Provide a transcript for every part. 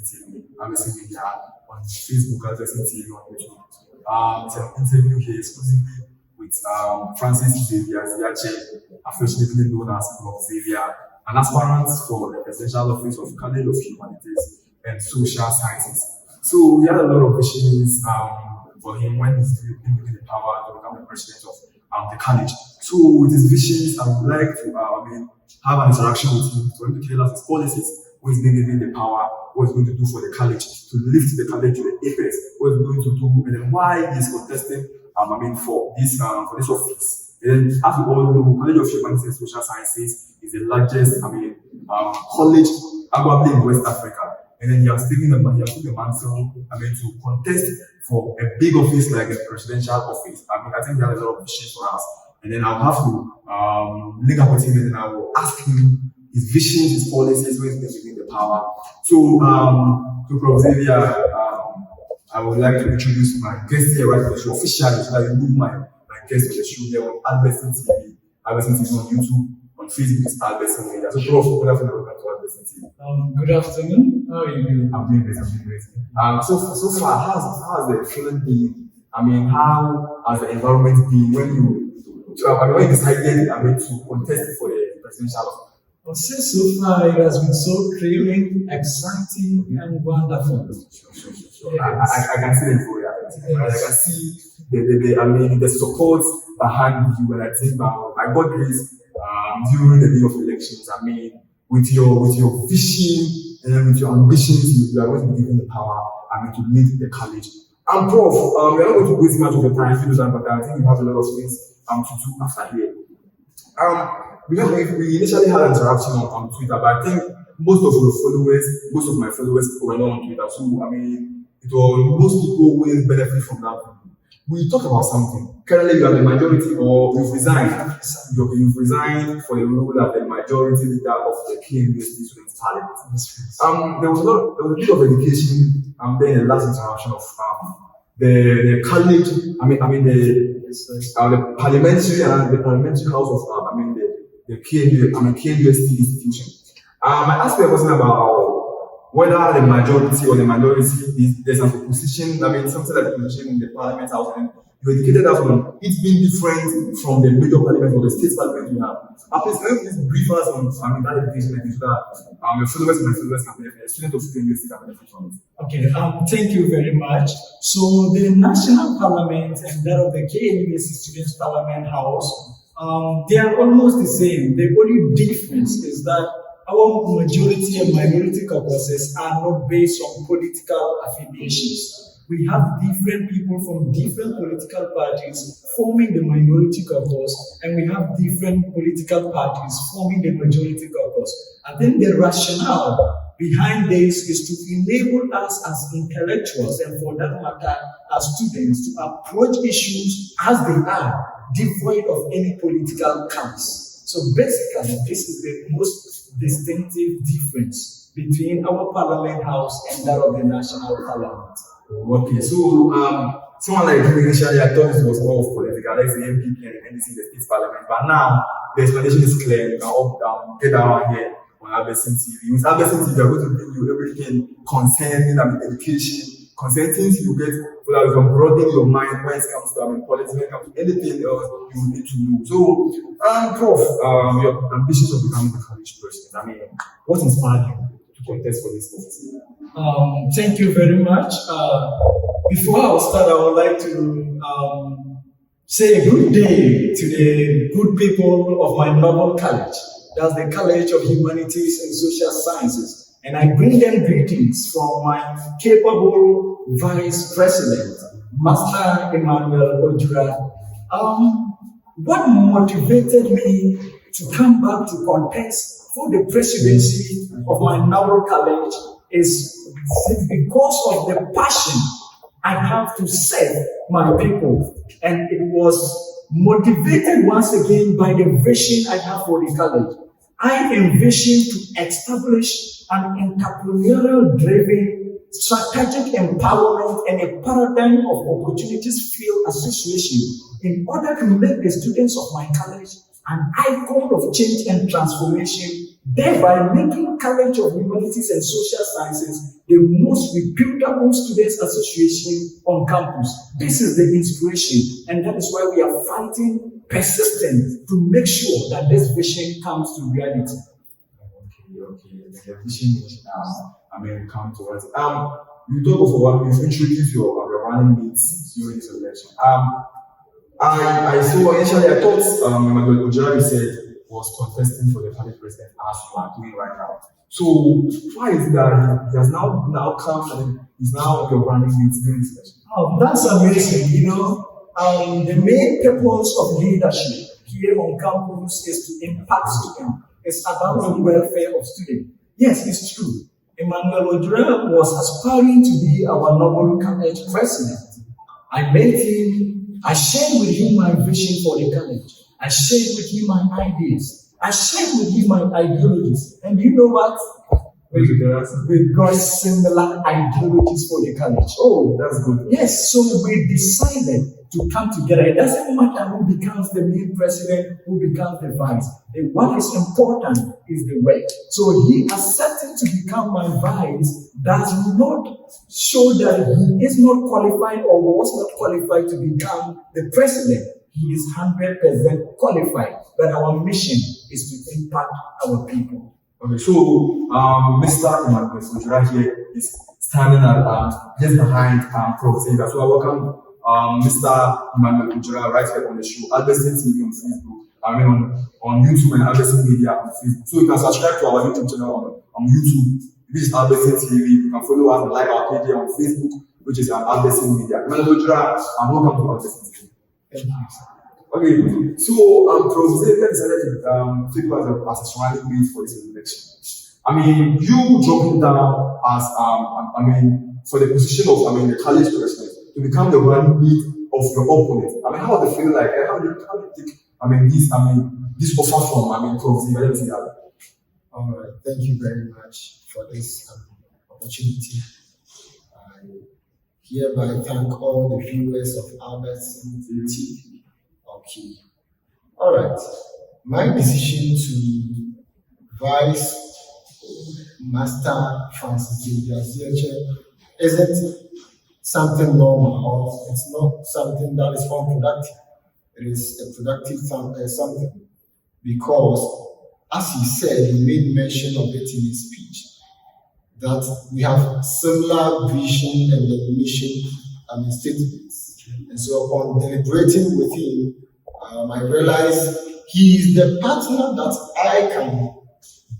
TV, Albertson Media, on Facebook, Albertson TV, on YouTube. It's an interview here exclusively with Francis Xavier, affectionately known as Prof. Xavier, an aspirant for the presidential office of College of Humanities and Social Sciences. So we had a lot of visions for him when he's been given the power to become the president of the college. So with his visions, I would like to have an interaction with him for him to tell us his policies, what he's been given the power, what he's going to do for the college, to lift the college to the apex, what he's going to do, and then why he's contesting for this office. And then, as we all know, College of Humanities and Social Sciences is the largest college arguably in West Africa. And then he has taken the mantle to contest for a big office like a presidential office. I think he has a lot of visions for us. And then I'll have to link up with him and then I will ask him his visions, his policies, where he's been giving the power. So, to Prof. Xavier, I would like to introduce my guest here right now, officially, so that you know my guest on the show here on Albertson TV. Albertson TV on YouTube, on Facebook is Albertson Media. So, Prof, good afternoon, welcome to Albertson TV. Good afternoon. How are you doing? I'm doing great. So far, how has the feeling been? How has the environment been when you decided to contest for the presidential office? So far, it has been so thrilling, exciting, and wonderful. Sure. Yes. I can see the joy. I can see the support behind you, and I think I got grace during the day of elections. With your vision and with your ambitions, you are going to be given the power. To lead the college. And Prof, we are not going to waste much of your time, but I think you have a lot of things to do after here. We initially had an interaction on Twitter, but I think most of my followers were not on Twitter. So most people will benefit from that. We talked about something. Currently, you are the majority, or you've resigned. You've resigned for the role of the majority leader of the KMU Students Parliament. There was a bit of education. Then the last interaction of the college. The parliamentary house of the KUST institution. I asked you a question about whether the majority or the minority there's a position, something like a position in the parliament house, and you indicated that one, it's been different from the major parliament or the state parliament you have. Please, can you please brief us on that education so that your followers and my followers can benefit, students of KUST can benefit from it? Okay, thank you very much. So the national parliament and that of the KUST Students Parliament House, they are almost the same. The only difference is that our majority and minority caucuses are not based on political affiliations. We have different people from different political parties forming the minority caucus, and we have different political parties forming the majority caucus. I think the rationale behind this is to enable us as intellectuals, and for that matter, as students, to approach issues as they are, devoid of any political cast. So basically, this is the most distinctive difference between our parliament house and that of the national parliament. Okay, so someone like you initially, I thought this was more of political, like the MPP and the NDC in the state parliament, but now the explanation is clear. You can get down here on Albertson TV. With Albertson TV, we are going to bring you everything concerning education, concerning things you get so that you can broaden your mind when it comes to politics, when it comes to anything else you need to know. So, Prof, your ambitions of becoming the college president, what inspired you to contest for this office? Thank you very much. Before I start, I would like to say a good day to the good people of my noble college. That's the College of Humanities and Social Sciences. And I bring them greetings from my capable Vice President, Master Emmanuel Ojura. What motivated me to come back to contest for the presidency of my noble college is because of the passion I have to serve my people. And it was motivated once again by the vision I have for the college. I envision to establish an entrepreneurial-driven strategic empowerment and a paradigm of opportunities field association in order to make the students of my college an icon of change and transformation thereby making College of Humanities and Social Sciences the most reputable students association on campus. This is the inspiration, and that is why we are fighting persistent to make sure that this vision comes to reality. Okay. The vision come towards it. You talk of one, you introduce your running mates during this election. I saw initially I thought Emmanuel Ojari said was contesting for the Senate president as you are doing right now. So why is it that he has now come and he's now your running mate during this election? Oh, that's amazing. The main purpose of leadership here on campus is to impact students. It's about the welfare of students. Yes, it's true. Emmanuel Odra was aspiring to be our noble college president. I met him. I shared with him my vision for the college. I shared with him my ideas. I shared with him my ideologies. And you know what? We got similar ideologies for the college. Oh, that's good. Yes, so we decided to come together. It doesn't matter who becomes the main president, who becomes the vice. What is important is the work. So he accepted to become my vice does not show that he is not qualified or was not qualified to become the president. He is 100% qualified. But our mission is to impact our people. Okay, so Mr. Emmanuel Ojara here is standing just behind Prof. Xavier. So I welcome Mr. Emmanuel Ojara right here on the show, Albertson TV on Facebook, on YouTube and Albertson Media on Facebook. So you can subscribe to our YouTube channel on YouTube, which is Albertson TV. You can follow us and like our page on Facebook, which is Albertson Media. Emmanuel Ojara, welcome to Albertson TV. Thank you. Okay, so Prof. Xavier decided to take you as a running mate for this election. You dropping down as for the position of the college president to become the running mate of your opponent. How does it feel like? How do you take this offer from Prof. Xavier? All right, thank you very much for this opportunity. I hereby thank all the viewers of Albertson TV. Okay. All right. My decision to Vice Master Francis Xavier isn't something normal, or it's not something that is unproductive. It is a productive something, because, as he said, he made mention of it in his speech, that we have similar vision and the mission statements. And so upon deliberating with him, I realized he is the partner that I can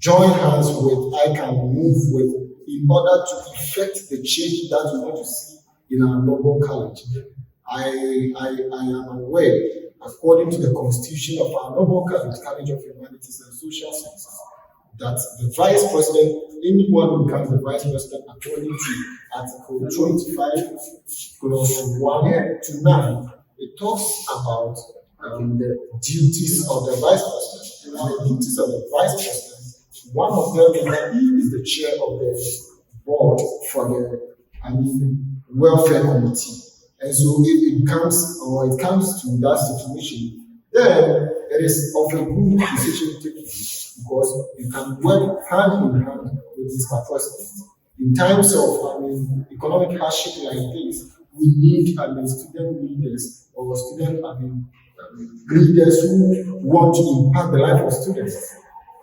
join hands with, I can move with, in order to effect the change that we want to see in our noble college. I am aware, according to the constitution of our noble college, College of Humanities and Social Sciences, that the vice president, anyone who becomes the vice president according to Article 25 clause 1 to 9, it talks about the duties of the vice president. And the duties of the vice president, one of them is that he is the chair of the board for the welfare committee. And so if it comes to that situation, then it is of a good decision taking, because you can work hand in hand with Mr. President. In times of economic hardship like this, we need student leaders or student leaders who want to impact the life of students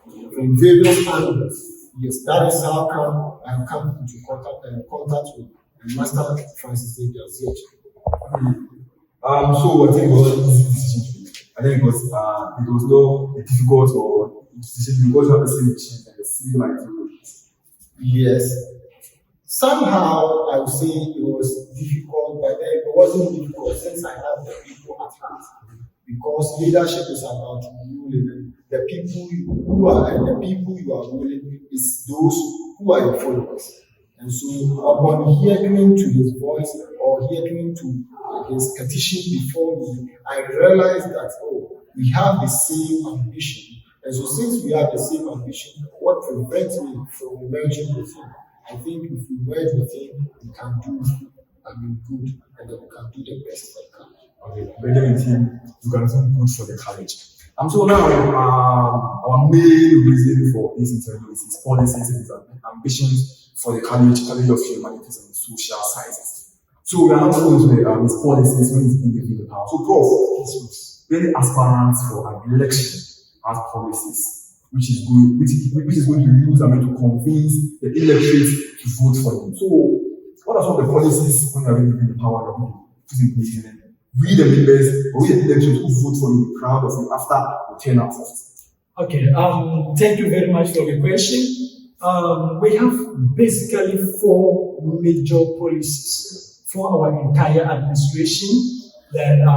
from various angles. Yes, that is how come I have come into contact with Master Francis Xavier. So I think it was an easy decision. I think it was not a difficult or decision because you have the same mission and the same ideologies. Yes. Somehow I would say it was difficult, but then it wasn't difficult since I have the people at heart. Because leadership is about ruling. The people you are ruling is those who are your followers. And so upon hearing to his voice or hearing to his petition before me, I realized that we have the same ambition. And so since we have the same ambition, what prevents me from merging with him? I think if we merge with him, we can do good, and then we can do the best we can. Okay, merging with him, you can do good for the college. So now, our main reason for this interview is policies and ambitions for the College of Humanities and Social Sciences. So we are not going to its policies when it's in the power. So, Prof, many aspirants for an election have policies, which is going to be used to convince the electorate to vote for them. So, what are some of the policies when you are in the power that you put in place? We the members, or we the electorate who vote for you, be proud of you after the turn out office. Okay, thank you very much for the question. We have basically 4 major policies for our entire administration. Then,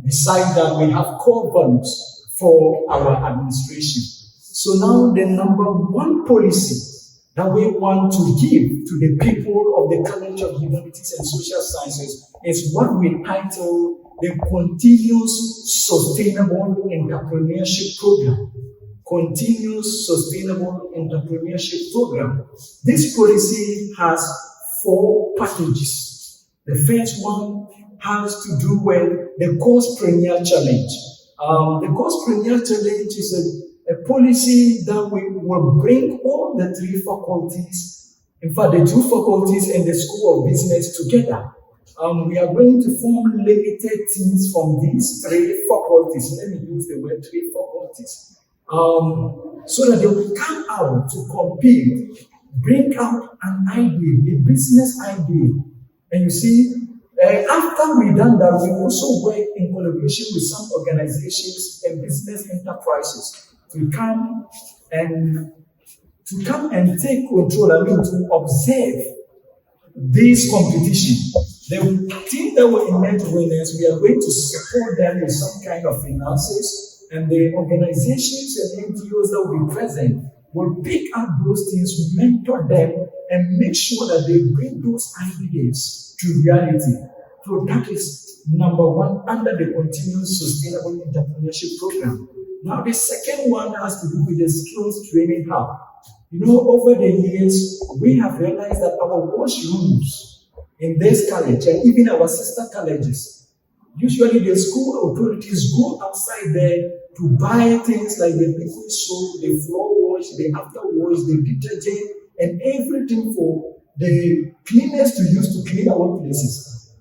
besides that, we have core values for our administration. So now the number 1 policy that we want to give to the people of the College of Humanities and Social Sciences is what we title the Continuous Sustainable Entrepreneurship Program. Continuous Sustainable Entrepreneurship Program. This policy has 4 packages. The first one has to do with the Course Premier Challenge. The Course Premier Challenge is a policy that we will bring all the 3 faculties, in fact, the 2 faculties and the School of Business together. We are going to form limited teams from these 3 faculties. Let me use the word 3 faculties. So that they will come out to compete, bring out an idea, a business idea. And you see, after we done that, we also work in collaboration with some organizations and business enterprises to come and take control, to observe this competition. The team that will emerge winners, we are going to support them with some kind of finances, and the organizations and NGOs that will be present will pick up those things, mentor them, and make sure that they bring those ideas to reality. So that is number 1 under the Continuous Sustainable Entrepreneurship Program. Now the second one has to do with the Skills Training Hub. Over the years, we have realized that our washrooms in this college and even our sister colleges, usually the school authorities go outside there to buy things like the liquid soap, the floor wash, the after wash, the detergent, and everything for the cleaners to use to clean our places.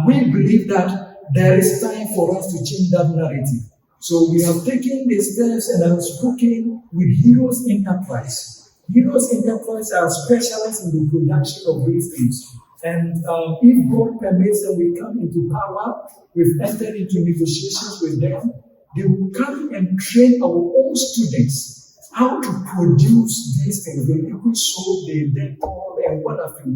We believe that there is time for us to change that narrative. So we have taken the steps and have spoken with Heroes Enterprise. Heroes Enterprise are specialized in the production of these things. And if God permits and we come into power, we've entered into negotiations with them. They will come and train our own students how to produce these things, the liquid soap, the Dettol, and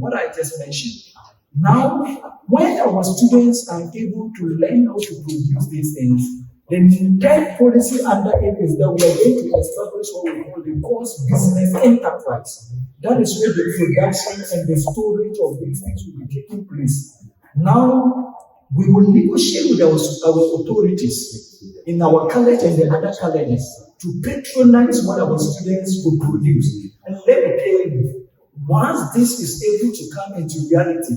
what I just mentioned. Now, when our students are able to learn how to produce these things, the third policy under it is that we are going to establish what we call the Course Business Enterprise. That is where the production and the storage of these things will be taking place. Now, we will negotiate with our authorities in our college and the other colleges to patronize what our students will produce. And let me tell you, once this is able to come into reality,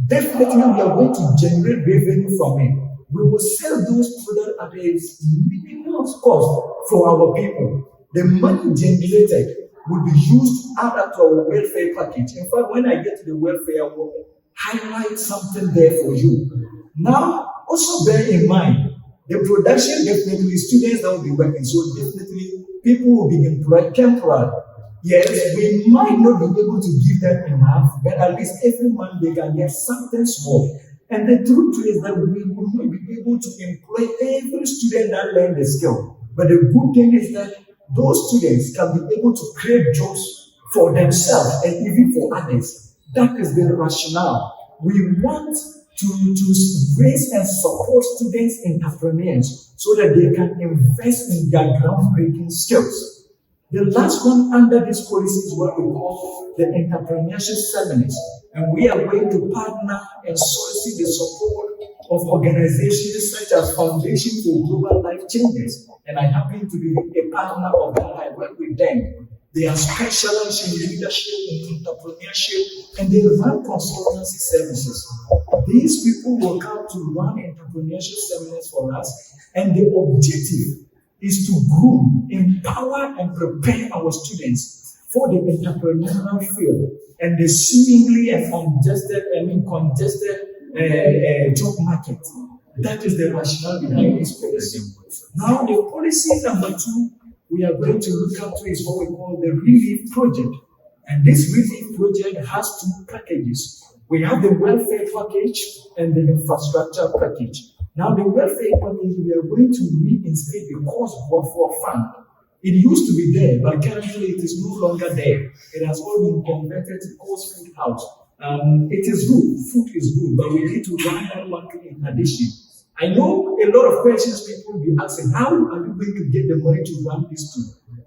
definitely we are going to generate revenue from it. We will sell those products at a minimum cost for our people. The money generated will be used to add up to our welfare package. In fact, when I get to the welfare, I will highlight something there for you. Now, also bear in mind, the production definitely students that will be working, so definitely people will be employed temporarily. Yes, we might not be able to give them enough, but at least every month they can get something small. And the truth is that we will not be able to employ every student that learns the skill. But the good thing is that those students can be able to create jobs for themselves and even for others. That is the rationale. We want to raise and support students entrepreneurs so that they can invest in their groundbreaking skills. The last one under this policy is what we call the entrepreneurship seminars. And we are going to partner and solicit the support of organizations such as Foundation for Global Life Changes. And I happen to be a partner of that. I work with them. They are specialized in leadership, in entrepreneurship, and they run consultancy services. These people will come to run entrepreneurship seminars for us, and the objective is to groom, empower, and prepare our students for the entrepreneurial field and the seemingly and congested job market. That is the rationale behind this policy. Now, the policy number 2 we are going to look up to is what we call the relief project. And this relief project has 2 packages. We have the welfare package and the infrastructure package. Now, the welfare package, we are going to reinstate the cost buffer fund. It used to be there, but currently it is no longer there. It has all been converted to cost food house. It is good, food is good, but we need to run that one in addition. I know a lot of questions people will be asking, how are you going to get the money to run this too?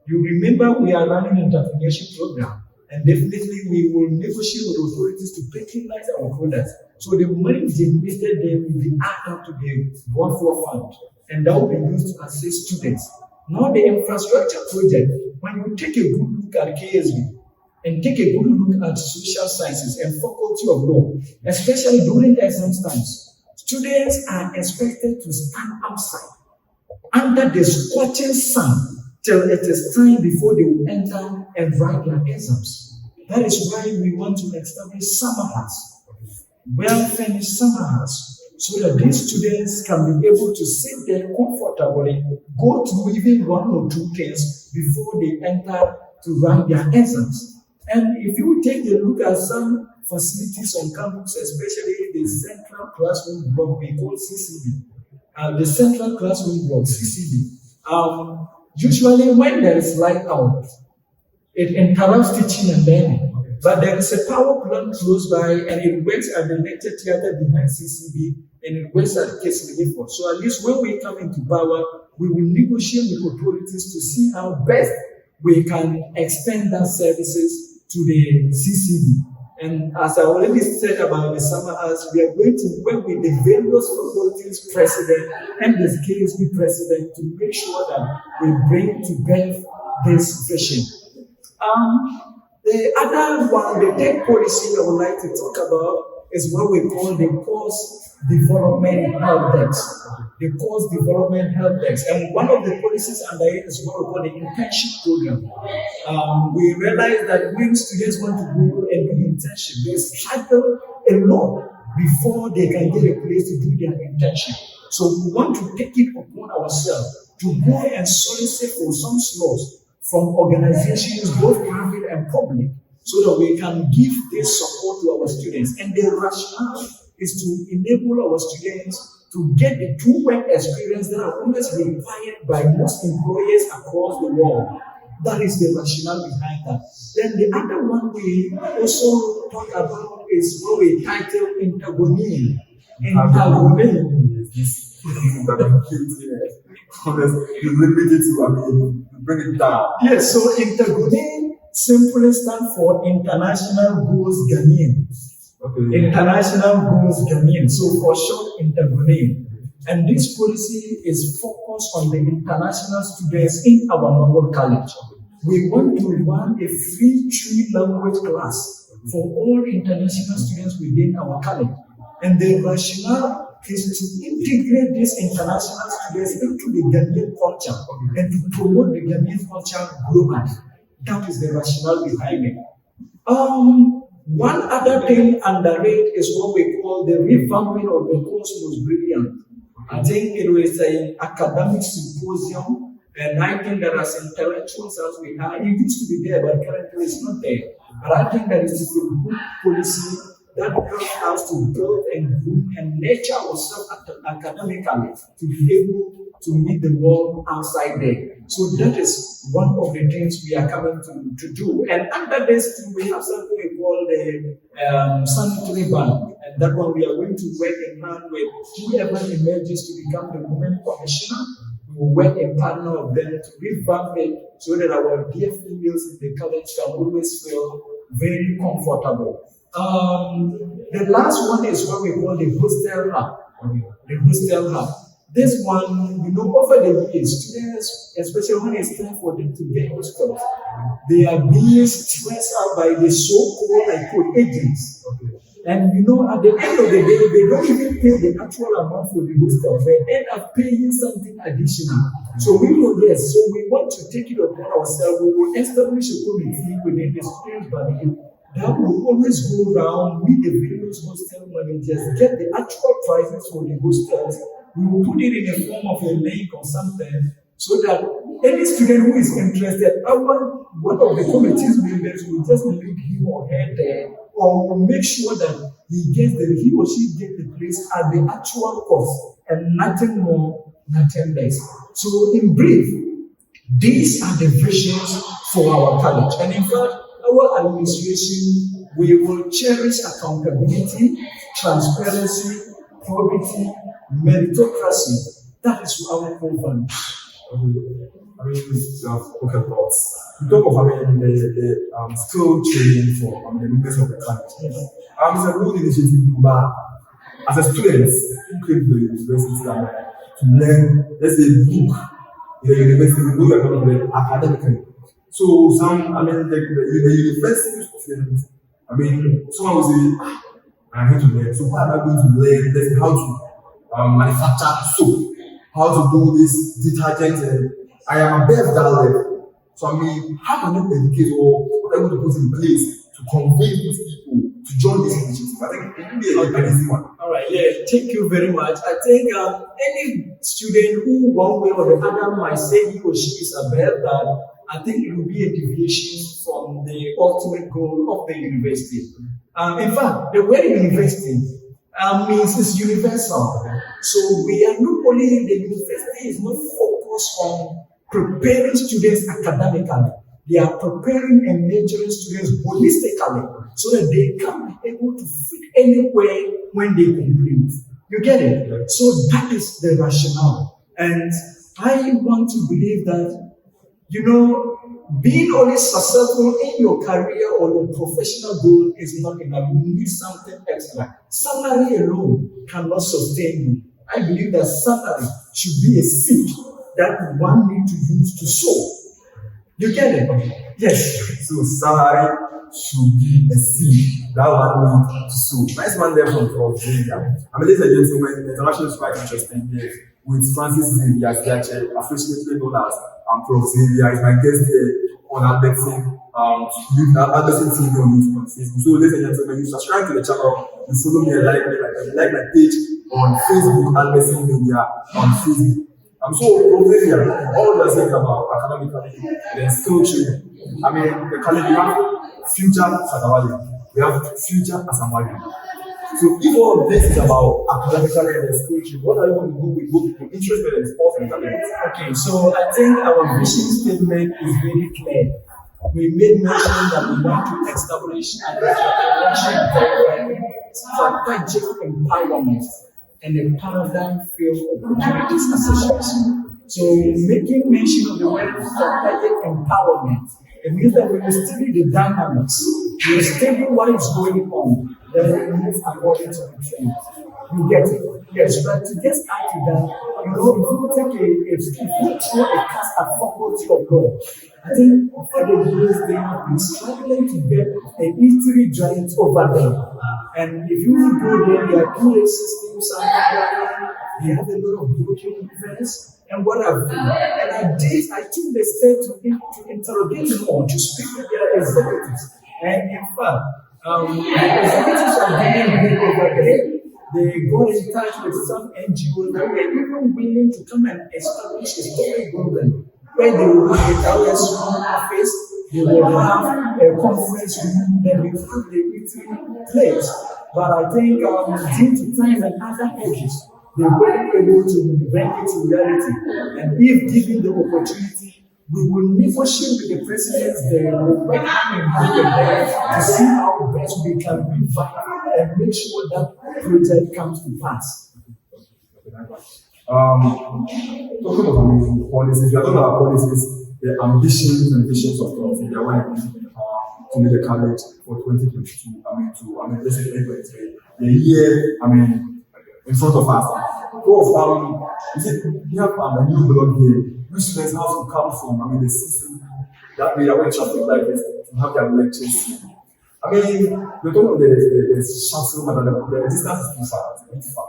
You remember we are running an entrepreneurship program, and definitely we will negotiate with authorities to patronize our products. So the money generated there will be added up to the welfare fund, and that will be used to assist students. Now the infrastructure project, when you take a good look at KSB, and take a good look at social sciences and faculty of law, especially during exam times, students are expected to stand outside under the scorching sun till it is time before they will enter and write their exams. That is why we want to establish summer houses, well-furnished summer houses, so that these students can be able to sit there comfortably, go through even 1 or 2 things before they enter to write their exams. And if you take a look at some facilities on campus, especially the central classroom block we call CCB, the central classroom block, CCB, usually when there is light out, it interrupts teaching and learning. But there is a power plant close by, and it works at the lecture theater behind CCB, and it works at Kesseley. So at least when we come into power, we will negotiate with authorities to see how best we can extend that services to the CCB. And as I already said about the summer house, we are going to work with the various faculties president and the KSB president to make sure that we bring to bear this vision. The other one, the third policy I would like to talk about is what we call the course development help desk. The course development help desk. And one of the policies under it is what we call the internship program. We realize that when students want to go and do the internship, they struggle a lot before they can get a place to do their internship. So we want to take it upon ourselves to go and solicit for some slots from organizations, both private and public, so that we can give this support to our students. And the rationale is to enable our students to get the true work experience that are always required by most employers across the world. That is the rationale behind that. Then the other one we also talk about is what we title intergoning. Bring it down. Yes, so intergoning simply stands for International Goals Ghanaian. Okay. International Goals Ghanaian. So for short, intergoning. And this policy is focused on the international students in our normal college. We want to run a free 3-language class for all international students within our college. And the rationale is to integrate these international students into the Ghanaian culture and to promote the Ghanaian culture globally. That is the rationale behind it. One other thing under it is what we call the revamping of the Cosmos Brilliant. I think it was an academic symposium, and I think that as intellectuals as we are, it used to be there, but currently it's not there. But I think that it is a good policy that helps us to build and groom and nurture ourselves academically to be able to meet the world outside there. So that is one of the things we are coming to do. And under this, we have something we call the sanitary bank. And that one we are going to work in hand with whoever emerges to become the women commissioner. We will work in partner of them to revamp it so that our dear females in the college can always feel very comfortable. The last one is what we call the hostel hub. The hostel hub. This one, over the years, students, especially when it's time for them to get hostels, they are being stressed out by the so-called agents. And you know, at the end of the day, they don't even pay the actual amount for the hostel. They end up paying something additional. So we will, yes, so we want to take it upon ourselves. We will establish a committee within the student body that will always go around, meet the various hostel managers, get the actual prices for the hostels. We will put it in the form of a link or something so that any student who is interested, one of the committee's members will just link him or her there, or will make sure that he or she gets the place at the actual cost and nothing more, nothing less. So in brief, these are the visions for our college. And in fact, our administration, we will cherish accountability, transparency, probity, meritocracy. That is our core value. I mean, okay, thoughts. We talk of, the skill training for the members of the college. It's a good initiative, but as a student who came to the university to learn, let's say, book in the university, we know you're going to learn academically. So the university students, someone will say, I'm going to learn. So what am I going to learn? Let's see how to manufacture soap, how to do this detergent, and I am above that level. So how can you educate, or what are you going to put in place to convince these people to join this initiative? I think it will be an easy one. All right, yeah, thank you very much. I think any student who one way or the other might say he or she is above that, I think it will be a deviation from the ultimate goal of the university. In fact, the word university means it's universal. So we are not only, the university is not focused on preparing students academically. They are preparing and nurturing students holistically so that they can be able to fit anywhere when they complete. You get it? So that is the rationale. And I want to believe that, being only successful in your career or your professional goal is not enough. You need something extra. Salary alone cannot sustain you. I believe that salary should be a seed that one needs to use to sow. You get it? Yes. So salary should be a seed that one needs to sow. Nice one there from Prof. Xavier. Ladies and gentlemen, the interaction is quite interesting here with Francis Xavier, affectionately known as Prof. Xavier. Is my guest here on Albertine TV on YouTube and Facebook. So, ladies and gentlemen, you subscribe to the channel, you follow me and like my page on Facebook, Albertine Media on Facebook. So, Prof. Xavier, all you are saying about academically, then skill training. The college, we have future Sadawali, we have future Asamali. So if all of this is about academically and skill training, what are you going to do with both people interested in sports and academics? Okay, so I think our vision statement is very clear. We made mention that we want to establish an strategic empowerment and a paradigm-filled opportunities association. So making mention of the word strategic empowerment, it means that we will study the dynamics, we will study what is going on, then we move according to the trend. You get it? Yes, but to just add to that, if you take if you throw a cast at faculty of law, I think for the years they have been struggling to get a history giant over there. And if you go there, there are PA systems and they have a lot of broken events. And what I've done, and I took the step to interrogate more, to speak with their executives. And in fact, the executives are getting great over there. They got in touch with some NGOs that were even willing to come and establish a public building where they will have a LSU office, they will have a conference room, then we have the meeting place. But I think due to time and other edges, they weren't able to bring it to reality. And if given the opportunity, we will negotiate with the presidents there, will work hand in hand with them to see how best we can revive and make sure that project comes to pass. Talking of policies, we are talking about policies, the ambitions and visions of Prof. Xavier when to lead the college for 2022. Let's say 2023, the year, in front of us. Prof, we have a new blog here. Which students have to come from, the system that we are going traffic like this to have their lectures. I mean, the talking of the shuttle, but the distance is too far. It's a bit far.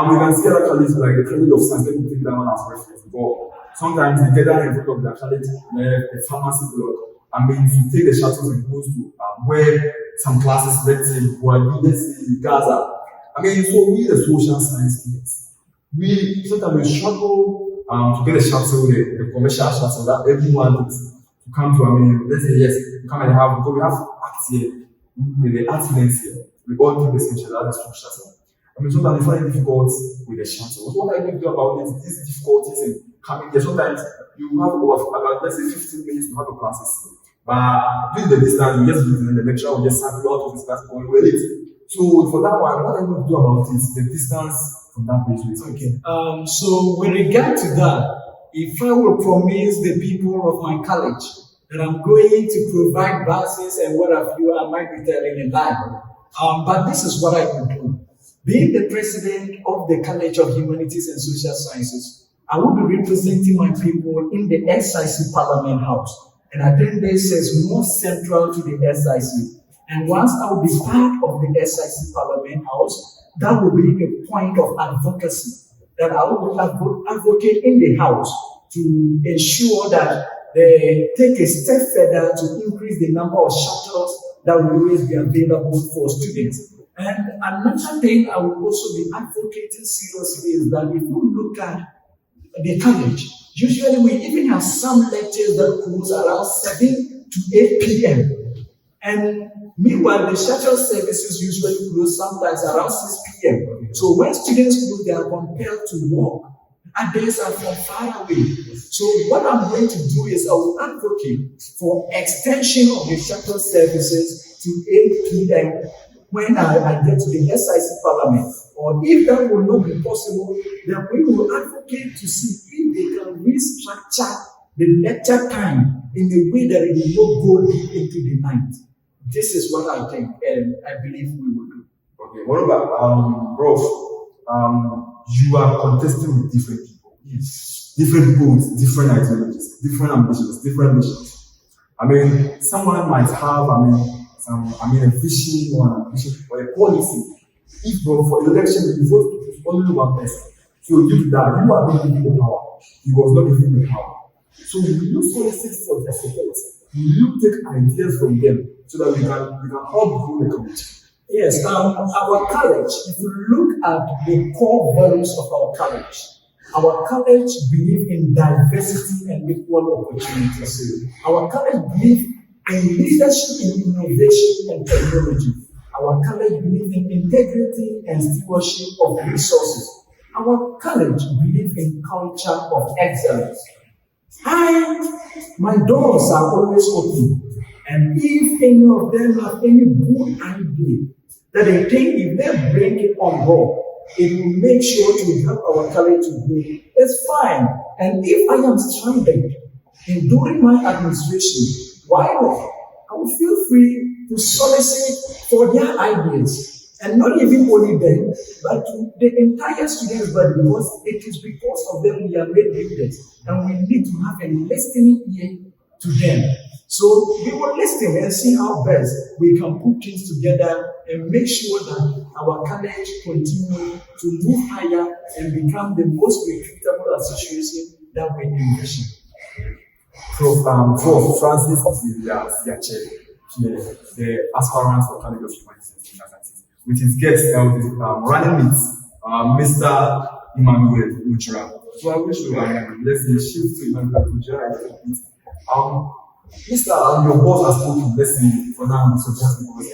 You can see other colleges like the College of Science, let me take that one as reference. But sometimes they get down in front of their college, the pharmacy block. I mean, you take the shuttles and go to where some classes, let's say, let's say Gaza. I mean, so we the social science students, we sometimes we struggle to get a shuttle, the commercial shuttle that everyone needs to come to. I mean, let's say yes, you come and have, because we have arts here, with the arts students here, we all take the same shuttle, that's the shuttle. I mean, sometimes we find it difficult with the shuttle. What I can do about it, these difficulties in coming there, sometimes you have about, let's say, 15 minutes to have a classes. But due to the distance, you just visit the lecturer will just sack you out of his class and we're late. So for that one, what I will do about it, the distance from that place is okay. So with regard to that, if I will promise the people of my college that I'm going to provide buses and what have you, I might be telling a lie. But this is what I will do. Being the president of the College of Humanities and Social Sciences, I will be representing my people in the SIC Parliament House. And attendance is more central to the SIC. And once I will be part of the SIC Parliament House, that will be a point of advocacy that I will advocate in the House to ensure that they take a step further to increase the number of shuttles that will always be available for students. And another thing I will also be advocating seriously is that if you look at the college, usually we even have some lectures that close around 7 to 8 p.m. And meanwhile, the shuttle services usually close sometimes around 6 p.m. So when students close, they are compelled to walk. Others are from far away. So what I'm going to do is I will advocate for extension of the shuttle services to 8 p.m. when I get to the SIC Parliament. Or if that will not be possible, then we will advocate to see if they can restructure the lecture time in a way that it will not go deep into the night. This is what I think, and I believe we will do. Okay, what about Prof? You are contesting with different people. Yes. Different people with different ideologies, different ambitions, different missions. I mean, someone might have, a vision or an ambition or a policy. If for election you vote for only one person, so due to that, you are not giving the power. He was not giving the power. So you solicit for their support. You take ideas from them so that we can help grow the community. Yes, our college, if you look at the core values of our college believes in diversity and equal opportunities. Our college believes in leadership in innovation and technology. Our college believes in integrity and stewardship of resources. Our college believes in culture of excellence. My doors are always open. And if any of them have any good idea that they think if they bring it on board, it will make sure to help our college to grow, it's fine. And if I am stranded during my administration, why not? I will feel free to solicit for their ideas. And not even only them, but to the entire students body, because it is because of them we are made leaders. And we need to have a listening ear to them. So we will listen and see how best we can put things together and make sure that our college continue to move higher and become the most reputable association that we envision. Prof. Francis Xavier, the aspirant for College of Humanities and Sciences, with his guest running it, Mr. Emmanuel Mujra. So I wish you let's say shift to Emmanuel Mujra. Mr. Your boss has spoken, let's say for now, so just because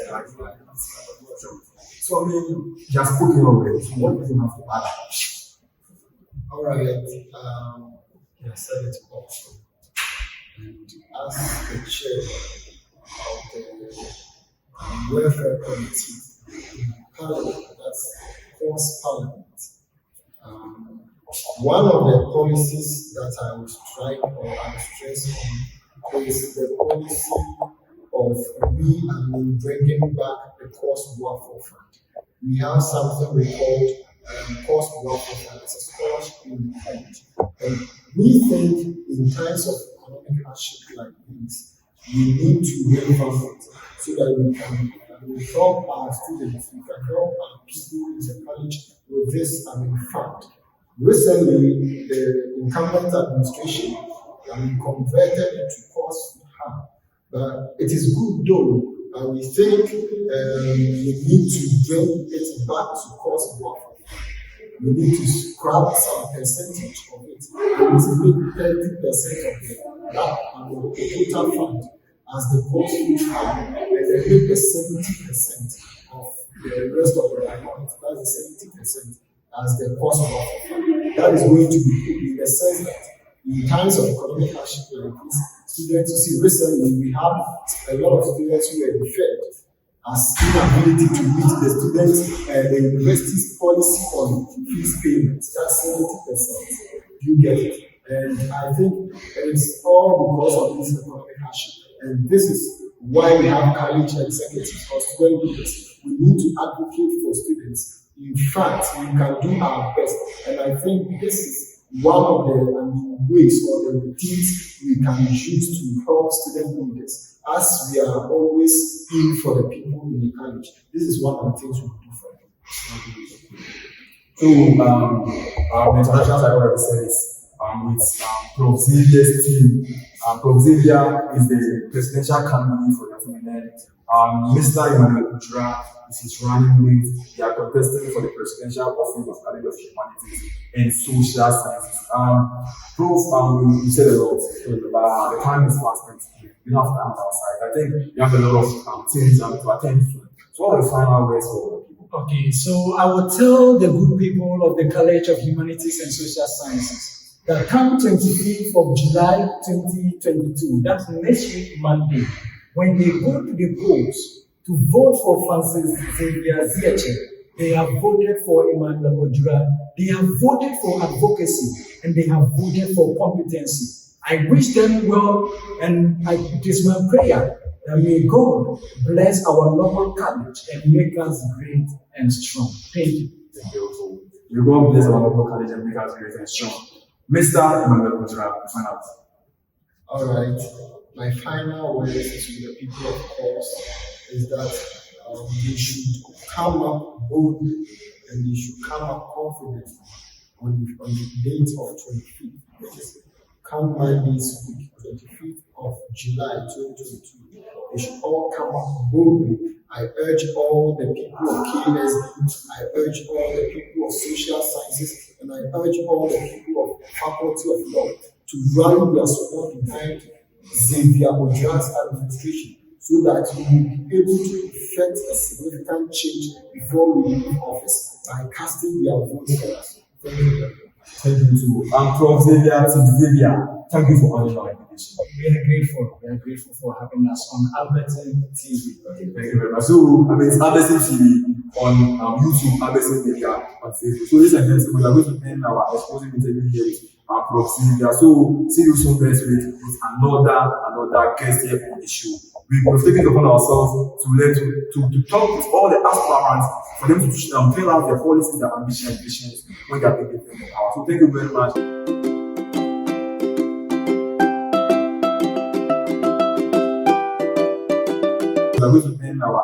so he has spoken already. So what do you have to add? All right. I said it also. And as the chair of the welfare committee in Parliament, that's Cross Parliament. One of the policies that I would strike or I would stress on is the policy of bringing back the cost welfare fund. We have something we call cost welfare fund. It's a scholarship in the fund. And we think in times of economic hardship like this, we need to reinvest it so that we can help our students, we can help our people in the college with this fund. Recently, the incumbent administration converted it to cost harm, but it is good though. We think we need to bring it back to cost buffer. We need to scrap some percentage of it and to make 30% of that total fund as the cost harm, and then make the 70% of the rest of the amount, that's the 70% as the cost buffer. That is going to be good in the sense that in times of economic hardship like this, students, you see, recently we have a lot of students who were deferred as inability to meet the students and the university's policy on fees payments. That's 70%. You get it. And I think it's all because of this economic hardship. And this is why we have college executives or student leaders. We need to advocate for students. In fact, we can do our best. And I think this is one of the ways or the routines we can use to help student leaders. As we are always in for the people in the college, this is one of the things we do for them. So, the international side already said this with Prof. Xavier's team. Prof. Xavier is the presidential candidate for the FMNN. Mr. Emmanuel Ujra is his running mate. They are contesting for the presidential office of College of Humanities and Social Sciences. Prof, you said a lot, but the time is fast spent. You don't have time outside. I think you have a lot of things to attend to. So, what are the final words for people? Okay, so I will tell the good people of the College of Humanities and Social Sciences that come 25th of July 2022, that's next week Monday, when they go to the polls to vote for Xavier, they have voted for Emmanuel Ojura, they have voted for advocacy, and they have voted for competency. I wish them well, and it is my prayer that may God bless our local college and make us great and strong. Thank you. Thank you. May God bless our local college and make us great and strong. Mr. Emmanuel Ojura, find out. All right. My final words to the people of course is that they should come up boldly and they should come up confidently on the date of 25th, which is come Monday's week, 25th of July 2022. They should all come up boldly. I urge all the people of KSB, I urge all the people of social sciences, and I urge all the people of faculty of law to rally their support behind Xavier Ojura's administration so that we will be able to effect a significant change before we leave office by casting their votes for us. Thank you. Thank you to Prof. Xavier, Xavier. Thank you for honoring our invitation. We are grateful. We are grateful for having us on Albertine TV. Okay, thank you very much. So, it's Albertine TV on YouTube, Albertine Media on Facebook. So, ladies and gentlemen, we are going to end our exposing interview here with Prof. Xavier. So, see you soon next week with another guest here on the show. We've taken it upon ourselves to talk with all the aspirants for them to tell us their policies, their ambitions, and visions when they are taking them to power. So, thank you very much. We are going to end our